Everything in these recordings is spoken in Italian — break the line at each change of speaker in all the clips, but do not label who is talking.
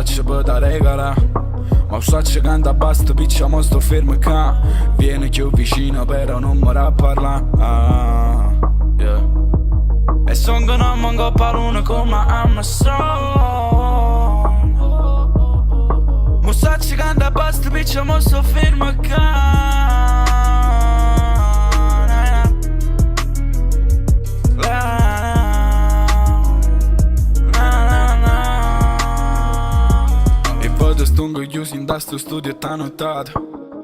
braccio per da regala. Ma so che canta basta, piccia mo sto fermo qua. Vieni più vicino però non mi ra parla. Yeah. E son che non manco pa luna come I'm strong. Ma so che canta basta, piccia mo sto fermo qua. Stungo chiusi in da sto studio e t'ha notato.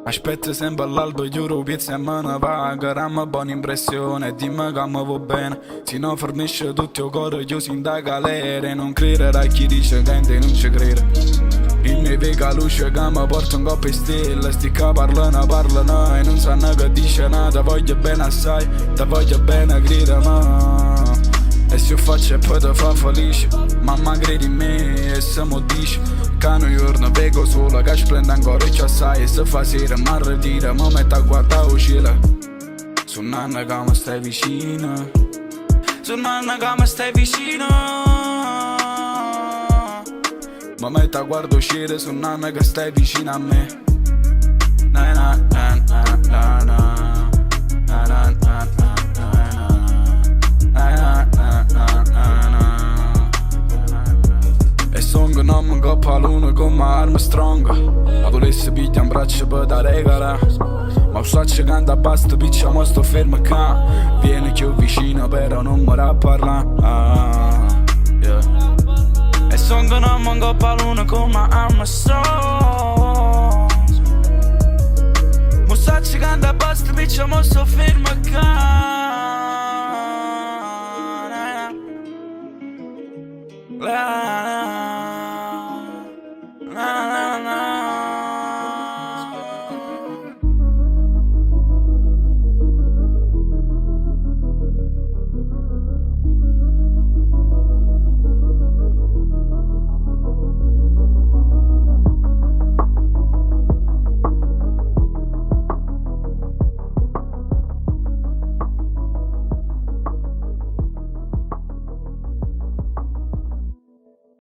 Aspetta sempre all'alba, giuro pizza e me ne paga. Ramma buona impressione, dimmi che mi va bene. Se no fornisce tutto il cuore chiusi in da galera. Non credere a chi dice che non ci crede. Il mio vega luce che mi porta un coppia stella. Sti che parlano e non sanno che dice nada. Voglio bene assai, te voglio bene credere. E se io faccio e poi ti fa felice. Mamma credi in me e se mi dici che un giorno vedo solo che splende ancora e ci assai. E se fa sera mi arretira, mi metto a guardare il cielo. Su nanna che mi stai vicino, su nanna che mi stai vicino. Mi metto a guardare il cielo, su nanna che stai vicino a me. Na na na na na na. Non mi coppa l'uno come Armstrong. Ma volesse piglia un braccio per da regala. Ma so che canta basta, piccia mo sto fermo qua. Vieni più vicino però non mi ra parla. Yeah. E son che non mi coppa l'uno come Armstrong. Ma so che canta basta, piccia mo sto fermo qua.